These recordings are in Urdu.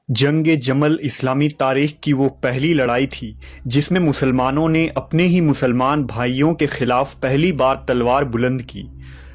جنگ جمل اسلامی تاریخ کی وہ پہلی لڑائی تھی جس میں مسلمانوں نے اپنے ہی مسلمان بھائیوں کے خلاف پہلی بار تلوار بلند کی۔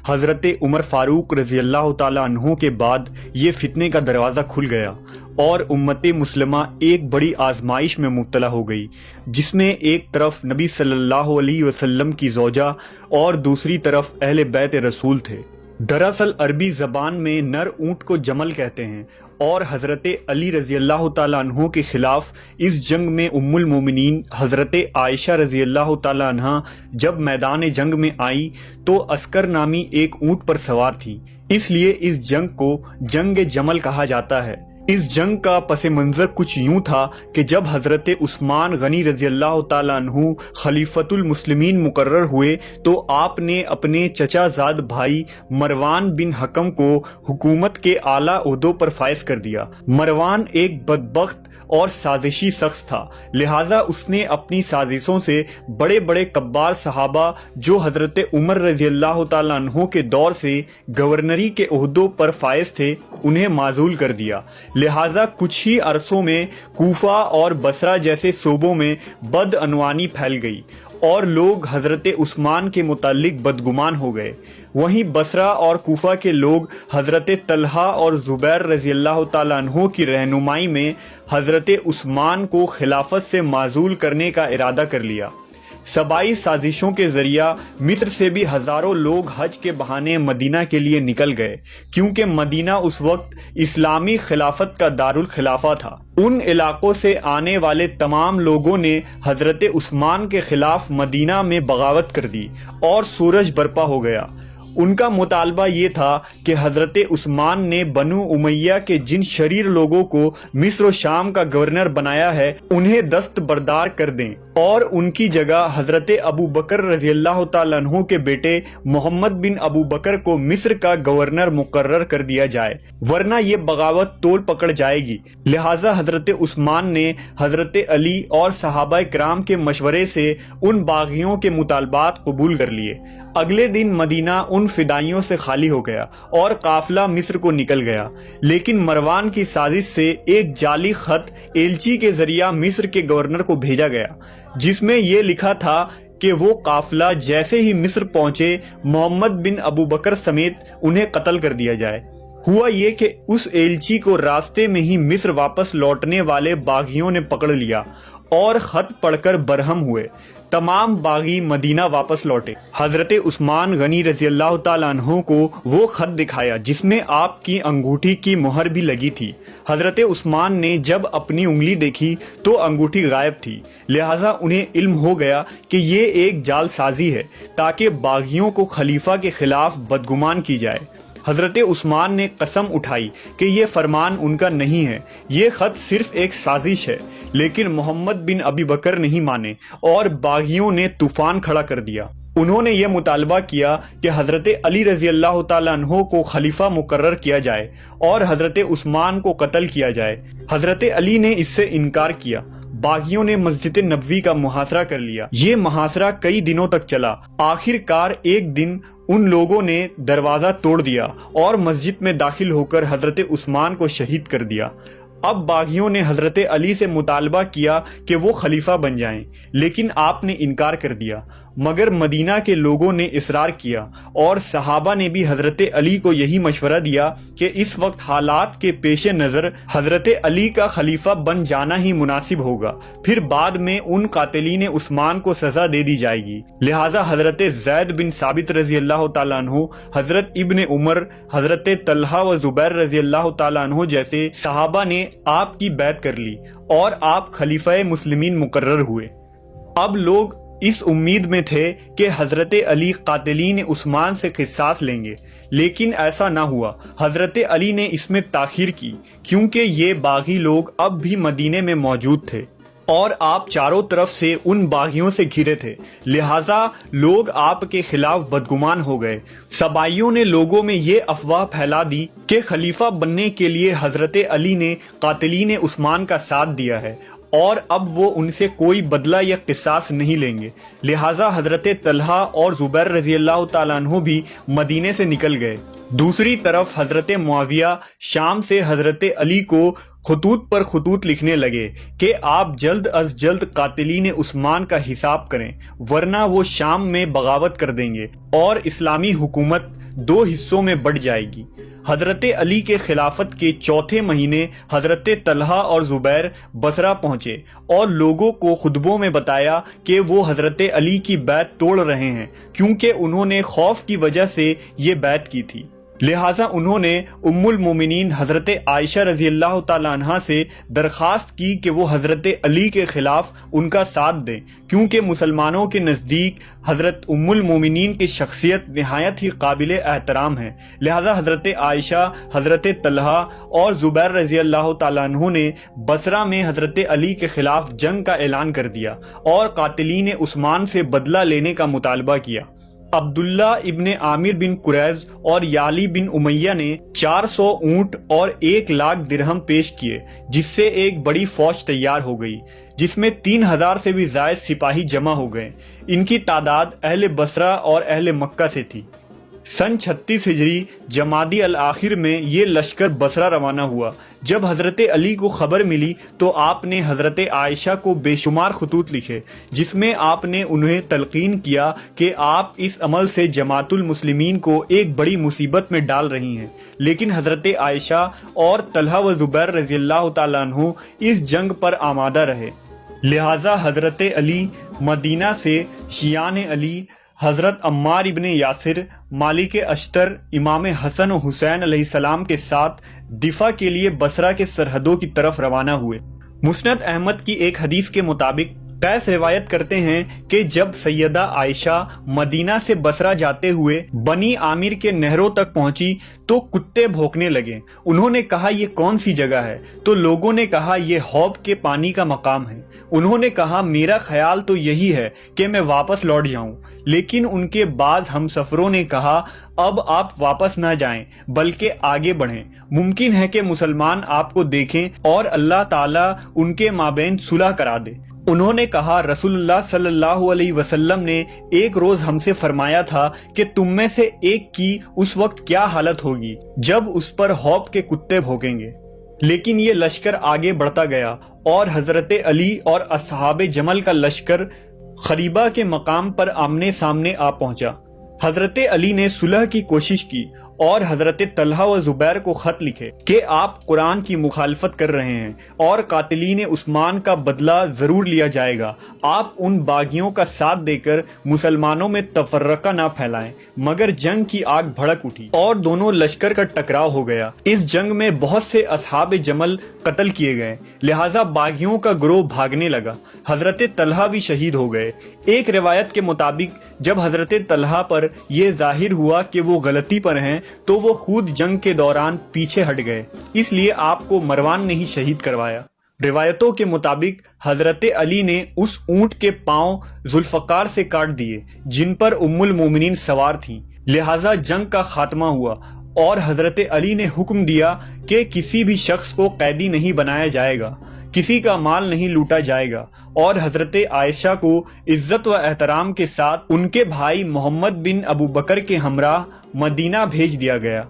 حضرت عمر فاروق رضی اللہ تعالیٰ عنہ کے بعد یہ فتنے کا دروازہ کھل گیا اور امت مسلمہ ایک بڑی آزمائش میں مبتلا ہو گئی، جس میں ایک طرف نبی صلی اللہ علیہ وسلم کی زوجہ اور دوسری طرف اہل بیت رسول تھے۔ دراصل عربی زبان میں نر اونٹ کو جمل کہتے ہیں، اور حضرت علی رضی اللہ تعالیٰ عنہ کے خلاف اس جنگ میں ام المومنین حضرت عائشہ رضی اللہ تعالیٰ عنہ جب میدان جنگ میں آئی تو عسکر نامی ایک اونٹ پر سوار تھی، اس لیے اس جنگ کو جنگ جمل کہا جاتا ہے۔ اس جنگ کا پس منظر کچھ یوں تھا کہ جب حضرت عثمان غنی رضی اللہ تعالیٰ عنہ خلیفۃ المسلمین مقرر ہوئے تو آپ نے اپنے چچا زاد بھائی مروان بن حکم کو حکومت کے اعلیٰ عہدوں پر فائز کر دیا۔ مروان ایک بدبخت اور سازشی شخص تھا، لہٰذا اس نے اپنی سازشوں سے بڑے بڑے کبار صحابہ جو حضرت عمر رضی اللہ تعالیٰ عنہ کے دور سے گورنری کے عہدوں پر فائز تھے انہیں معزول کر دیا۔ لہٰذا کچھ ہی عرصوں میں کوفہ اور بصرہ جیسے صوبوں میں بدعنوانی پھیل گئی اور لوگ حضرت عثمان کے متعلق بدگمان ہو گئے۔ وہیں بصرہ اور کوفہ کے لوگ حضرت طلحہ اور زبیر رضی اللہ تعالیٰ عنہ کی رہنمائی میں حضرت عثمان کو خلافت سے معزول کرنے کا ارادہ کر لیا۔ صبائی سازشوں کے ذریعہ مصر سے بھی ہزاروں لوگ حج کے بہانے مدینہ کے لیے نکل گئے، کیونکہ مدینہ اس وقت اسلامی خلافت کا دارالخلافہ تھا۔ ان علاقوں سے آنے والے تمام لوگوں نے حضرت عثمان کے خلاف مدینہ میں بغاوت کر دی اور سورج برپا ہو گیا۔ ان کا مطالبہ یہ تھا کہ حضرت عثمان نے بنو امیہ کے جن شریر لوگوں کو مصر و شام کا گورنر بنایا ہے انہیں دست بردار کر دیں اور ان کی جگہ حضرت ابو بکر رضی اللہ تعالیٰ عنہ کے بیٹے محمد بن ابو بکر کو مصر کا گورنر مقرر کر دیا جائے، ورنہ یہ بغاوت تول پکڑ جائے گی۔ لہٰذا حضرت عثمان نے حضرت علی اور صحابہ کرام کے مشورے سے ان باغیوں کے مطالبات قبول کر لیے۔ اگلے دن مدینہ ان فدائیوں سے خالی ہو گیا اور قافلہ مصر کو نکل گیا، لیکن مروان کی سازش سے ایک جعلی خط ایلچی کے ذریعہ مصر کے گورنر کو بھیجا گیا، جس میں یہ لکھا تھا کہ وہ قافلہ جیسے ہی مصر پہنچے محمد بن ابو بکر سمیت انہیں قتل کر دیا جائے۔ ہوا یہ کہ اس ایلچی کو راستے میں ہی مصر واپس لوٹنے والے باغیوں نے پکڑ لیا اور خط پڑھ کر برہم ہوئے۔ تمام باغی مدینہ واپس لوٹے۔ حضرت عثمان غنی رضی اللہ تعالیٰ عنہ کو وہ خط دکھایا جس میں آپ کی انگوٹھی کی مہر بھی لگی تھی۔ حضرت عثمان نے جب اپنی انگلی دیکھی تو انگوٹھی غائب تھی، لہٰذا انہیں علم ہو گیا کہ یہ ایک جال سازی ہے تاکہ باغیوں کو خلیفہ کے خلاف بدگمان کی جائے۔ حضرت عثمان نے قسم اٹھائی کہ یہ فرمان ان کا نہیں ہے، یہ خط صرف ایک سازش ہے، لیکن محمد بن ابی بکر نہیں مانے اور باغیوں نے طوفان کھڑا کر دیا۔ انہوں نے یہ مطالبہ کیا کہ حضرت علی رضی اللہ تعالیٰ عنہ کو خلیفہ مقرر کیا جائے اور حضرت عثمان کو قتل کیا جائے۔ حضرت علی نے اس سے انکار کیا۔ باغیوں نے مسجد نبوی کا محاصرہ کر لیا۔ یہ محاصرہ کئی دنوں تک چلا۔ آخر کار ایک دن ان لوگوں نے دروازہ توڑ دیا اور مسجد میں داخل ہو کر حضرت عثمان کو شہید کر دیا۔ اب باغیوں نے حضرت علی سے مطالبہ کیا کہ وہ خلیفہ بن جائیں، لیکن آپ نے انکار کر دیا، مگر مدینہ کے لوگوں نے اصرار کیا اور صحابہ نے بھی حضرت علی کو یہی مشورہ دیا کہ اس وقت حالات کے پیش نظر حضرت علی کا خلیفہ بن جانا ہی مناسب ہوگا، پھر بعد میں ان قاتلین عثمان کو سزا دے دی جائے گی۔ لہٰذا حضرت زید بن ثابت رضی اللہ تعالیٰ عنہ، حضرت ابن عمر، حضرت طلحہ و زبیر رضی اللہ تعالیٰ عنہ جیسے صحابہ نے آپ کی بیعت کر لی اور آپ خلیفہ مسلمین مقرر ہوئے۔ اب لوگ اس امید میں تھے کہ حضرت علی قاتلین عثمان سے قصاص لیں گے، لیکن ایسا نہ ہوا۔ حضرت علی نے اس میں تاخیر کی کیونکہ یہ باغی لوگ اب بھی مدینے میں موجود تھے اور آپ چاروں طرف سے ان باغیوں سے گھرے تھے، لہٰذا لوگ آپ کے خلاف بدگمان ہو گئے۔ صبائیوں نے لوگوں میں یہ افواہ پھیلا دی کہ خلیفہ بننے کے لیے حضرت علی نے قاتلین عثمان کا ساتھ دیا ہے اور اب وہ ان سے کوئی بدلہ یا قصاص نہیں لیں گے۔ لہٰذا حضرت طلحہ اور زبیر رضی اللہ تعالیٰ عنہ بھی مدینے سے نکل گئے۔ دوسری طرف حضرت معاویہ شام سے حضرت علی کو خطوط پر خطوط لکھنے لگے کہ آپ جلد از جلد قاتلین عثمان کا حساب کریں، ورنہ وہ شام میں بغاوت کر دیں گے اور اسلامی حکومت دو حصوں میں بٹ جائے گی۔ حضرت علی کے خلافت کے چوتھے مہینے حضرت طلحہ اور زبیر بصرہ پہنچے اور لوگوں کو خطبوں میں بتایا کہ وہ حضرت علی کی بیعت توڑ رہے ہیں، کیونکہ انہوں نے خوف کی وجہ سے یہ بیعت کی تھی۔ لہٰذا انہوں نے ام المومنین حضرت عائشہ رضی اللہ تعالیٰ عنہا سے درخواست کی کہ وہ حضرت علی کے خلاف ان کا ساتھ دیں، کیونکہ مسلمانوں کے نزدیک حضرت ام المومنین کی شخصیت نہایت ہی قابل احترام ہے۔ لہٰذا حضرت عائشہ، حضرت طلحہ اور زبیر رضی اللہ تعالیٰ عنہ نے بصرہ میں حضرت علی کے خلاف جنگ کا اعلان کر دیا اور قاتلین عثمان سے بدلہ لینے کا مطالبہ کیا۔ عبداللہ ابن عامر بن قریظ اور یعلی بن امیہ نے 400 اونٹ اور 1,00,000 درہم پیش کیے، جس سے ایک بڑی فوج تیار ہو گئی، جس میں 3,000 سے بھی زائد سپاہی جمع ہو گئے۔ ان کی تعداد اہل بصرہ اور اہل مکہ سے تھی۔ سن 36 ہجری جمادی الاخر میں یہ لشکر بصرہ روانہ ہوا۔ جب حضرت علی کو خبر ملی تو آپ نے حضرت عائشہ کو بے شمار خطوط لکھے، جس میں آپ نے انہیں تلقین کیا کہ آپ اس عمل سے جماعت المسلمین کو ایک بڑی مصیبت میں ڈال رہی ہیں، لیکن حضرت عائشہ اور طلحہ و زبیر رضی اللہ تعالیٰ عنہ اس جنگ پر آمادہ رہے۔ لہٰذا حضرت علی مدینہ سے شیعان علی، حضرت عمار ابن یاسر، مالک اشتر، امام حسن و حسین علیہ السلام کے ساتھ دفاع کے لیے بصرہ کے سرحدوں کی طرف روانہ ہوئے۔ مسند احمد کی ایک حدیث کے مطابق قیس روایت کرتے ہیں کہ جب سیدہ عائشہ مدینہ سے بصرہ جاتے ہوئے بنی عامر کے نہروں تک پہنچی تو کتے بھونکنے لگے۔ انہوں نے کہا یہ کون سی جگہ ہے؟ تو لوگوں نے کہا یہ حوض کے پانی کا مقام ہے۔ انہوں نے کہا میرا خیال تو یہی ہے کہ میں واپس لوٹ جاؤں، لیکن ان کے بعض ہمسفروں نے کہا اب آپ واپس نہ جائیں بلکہ آگے بڑھیں، ممکن ہے کہ مسلمان آپ کو دیکھیں اور اللہ تعالیٰ ان کے مابین صلح کرا دے۔ انہوں نے کہا رسول اللہ صلی اللہ علیہ وسلم نے ایک روز ہم سے فرمایا تھا کہ تم میں سے ایک کی اس وقت کیا حالت ہوگی جب اس پر حوض کے کتے بھونکیں گے۔ لیکن یہ لشکر آگے بڑھتا گیا اور حضرت علی اور اصحاب جمل کا لشکر خریبہ کے مقام پر آمنے سامنے آ پہنچا۔ حضرت علی نے صلح کی کوشش کی اور حضرت طلحہ و زبیر کو خط لکھے کہ آپ قرآن کی مخالفت کر رہے ہیں اور قاتلین عثمان کا بدلہ ضرور لیا جائے گا۔ آپ ان باغیوں کا ساتھ دے کر مسلمانوں میں تفرقہ نہ پھیلائیں۔ مگر جنگ کی آگ بھڑک اٹھی اور دونوں لشکر کا ٹکراؤ ہو گیا۔ اس جنگ میں بہت سے اصحاب جمل قتل کیے گئے، لہٰذا باغیوں کا گروہ بھاگنے لگا۔ حضرت طلحہ بھی شہید ہو گئے۔ ایک روایت کے مطابق جب حضرت طلحہ پر یہ ظاہر ہوا کہ وہ غلطی پر ہیں تو وہ خود جنگ کے دوران پیچھے ہٹ گئے، اس لیے آپ کو مروان نے ہی شہید کروایا۔ روایتوں کے مطابق حضرت علی نے اس اونٹ کے پاؤں ذوالفقار سے کاٹ دیے جن پر ام المومنین سوار تھیں، لہٰذا جنگ کا خاتمہ ہوا اور حضرت علی نے حکم دیا کہ کسی بھی شخص کو قیدی نہیں بنایا جائے گا، کسی کا مال نہیں لوٹا جائے گا، اور حضرت عائشہ کو عزت و احترام کے ساتھ ان کے بھائی محمد بن ابو بکر کے ہمراہ مدینہ بھیج دیا گیا۔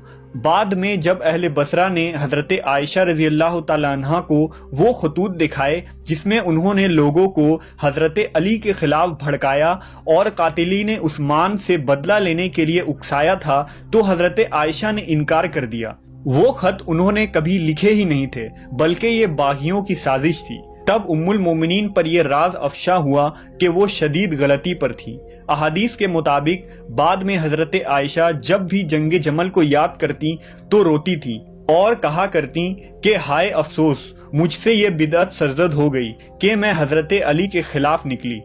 بعد میں جب اہل بصرہ نے حضرت عائشہ رضی اللہ تعالیٰ عنہا کو وہ خطوط دکھائے جس میں انہوں نے لوگوں کو حضرت علی کے خلاف بھڑکایا اور قاتلین عثمان سے بدلہ لینے کے لیے اکسایا تھا، تو حضرت عائشہ نے انکار کر دیا۔ وہ خط انہوں نے کبھی لکھے ہی نہیں تھے، بلکہ یہ باغیوں کی سازش تھی۔ تب ام المومنین پر یہ راز افشا ہوا کہ وہ شدید غلطی پر تھی۔ احادیث کے مطابق بعد میں حضرت عائشہ جب بھی جنگ جمل کو یاد کرتی تو روتی تھی اور کہا کرتی کہ ہائے افسوس، مجھ سے یہ بدعت سرزد ہو گئی کہ میں حضرت علی کے خلاف نکلی۔